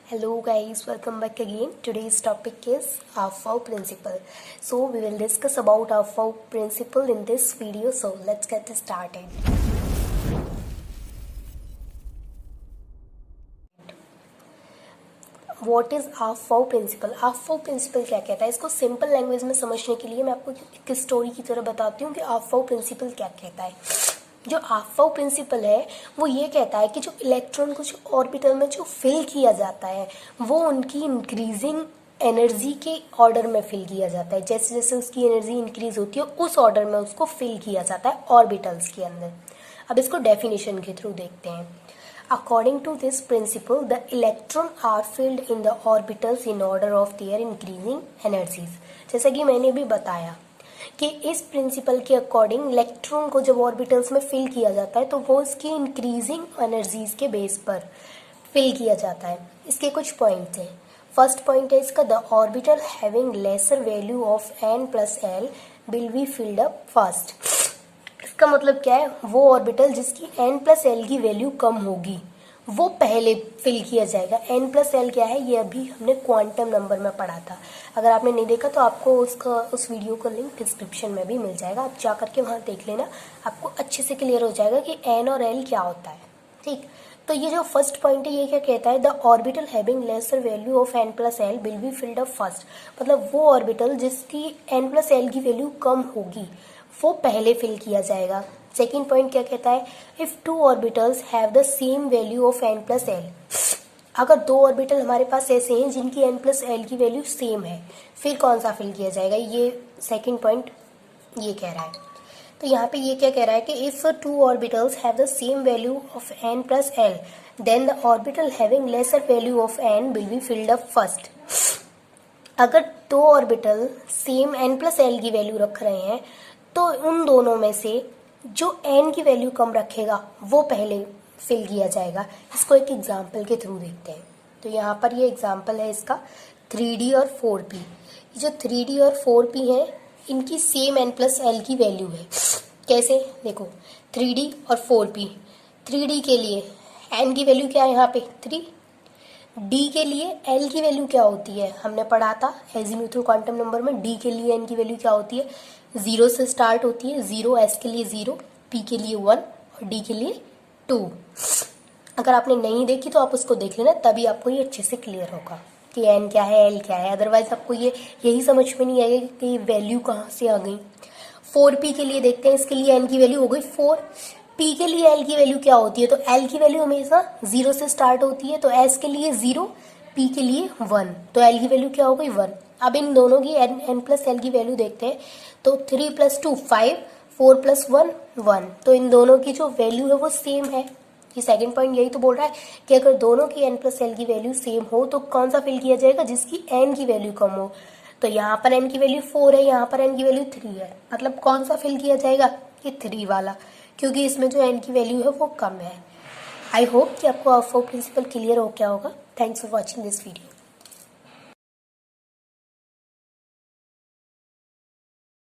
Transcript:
Hello guys, welcome back again. Today's topic is Aufbau principle. So we will discuss about Aufbau principle in this video. So let's get started. What is Aufbau principle? Aufbau principle क्या कहता है? इसको simple language में समझने के लिए मैं आपको एक स्टोरी की तरह बताती हूँ कि Aufbau principle क्या कहता है. जो Aufbau प्रिंसिपल है वो ये कहता है कि जो इलेक्ट्रॉन को जो ऑर्बिटल में जो फिल किया जाता है वो उनकी इंक्रीजिंग एनर्जी के ऑर्डर में फिल किया जाता है. जैसे जैसे उसकी एनर्जी इंक्रीज होती है उस ऑर्डर में उसको फिल किया जाता है ऑर्बिटल्स के अंदर. अब इसको डेफिनेशन के थ्रू देखते हैं. According to this principle the electron are filled in the orbitals in order of their increasing energies. जैसा कि मैंने भी बताया कि इस प्रिंसिपल के अकॉर्डिंग इलेक्ट्रॉन को जब ऑर्बिटल्स में फिल किया जाता है तो वो इसकी इंक्रीजिंग एनर्जीज के बेस पर फिल किया जाता है. इसके कुछ पॉइंट्स हैं. फर्स्ट पॉइंट है इसका, the orbital having lesser value of n plus L will be filled up first. इसका मतलब क्या है? वो ऑर्बिटल जिसकी n प्लस एल की वैल्यू कम होगी वो पहले फिल किया जाएगा. n प्लस एल क्या है ये अभी हमने क्वांटम नंबर में पढ़ा था. अगर आपने नहीं देखा तो आपको उस वीडियो का लिंक डिस्क्रिप्शन में भी मिल जाएगा. आप जा करके वहाँ देख लेना, आपको अच्छे से क्लियर हो जाएगा कि n और l क्या होता है. ठीक, तो ये जो फर्स्ट पॉइंट है ये क्या कहता है? The orbital having lesser value of n plus L will be filled up first. मतलब वो ऑर्बिटल जिसकी n प्लस एल की वैल्यू कम होगी वो पहले फिल किया जाएगा. सेकेंड पॉइंट क्या कहता है? If two orbitals have the same value of n plus L. अगर दो ऑर्बिटल हमारे पास ऐसे हैं जिनकी n प्लस एल की वैल्यू सेम है फिर कौन सा फिल किया जाएगा? ये सेकेंड पॉइंट ये कह रहा है. तो यहाँ पे ये क्या कह रहा है कि if two orbitals have the same value of n plus l then the orbital having lesser value of n will be filled up first. अगर दो orbital same n plus l की वैल्यू रख रहे हैं तो उन दोनों में से जो n की वैल्यू कम रखेगा वो पहले फिल किया जाएगा. इसको एक एग्जाम्पल के थ्रू देखते हैं. तो यहाँ पर ये एग्जाम्पल है इसका 3D और 4P. ये जो 3D और 4P है इनकी सेम n प्लस एल की वैल्यू है. कैसे? देखो 3D और 4P. 3D के लिए n की वैल्यू क्या है यहाँ पे 3. D के लिए L की वैल्यू क्या होती है? हमने पढ़ा था एजीमुथल क्वांटम नंबर में. D के लिए n की वैल्यू क्या होती है? 0 से स्टार्ट होती है. 0 S के लिए 0, P के लिए 1 और D के लिए 2. अगर आपने नहीं देखी तो आप उसको देख लेना, तभी आपको ये अच्छे से क्लियर होगा कि n क्या है L क्या है. अदरवाइज आपको ये यही समझ में नहीं आएगा कि ये वैल्यू कहाँ से आ गई. 4P के लिए देखते हैं. इसके लिए n की वैल्यू हो गई 4. P के लिए L की वैल्यू क्या होती है? तो L की वैल्यू हमेशा 0 से स्टार्ट होती है. तो S के लिए 0, P के लिए 1. तो L की वैल्यू क्या हो गई 1. अब इन दोनों की n प्लस एल की वैल्यू देखते हैं. तो 3 प्लस 2 5, 4 प्लस 1 1. तो इन दोनों की जो वैल्यू है वो सेम है. ये सेकंड पॉइंट यही तो बोल रहा है कि अगर दोनों की n प्लस एल की वैल्यू सेम हो तो कौन सा फिल किया जाएगा? जिसकी n की वैल्यू कम हो. तो यहाँ पर n की वैल्यू 4 है, यहाँ पर n की वैल्यू 3 है. मतलब कौन सा फिल किया जाएगा? ये 3 वाला, क्योंकि इसमें जो n की वैल्यू है वो कम है. आई होप कि आपको ऑफ प्रिंसिपल क्लियर हो गया होगा. Thanks for watching this video.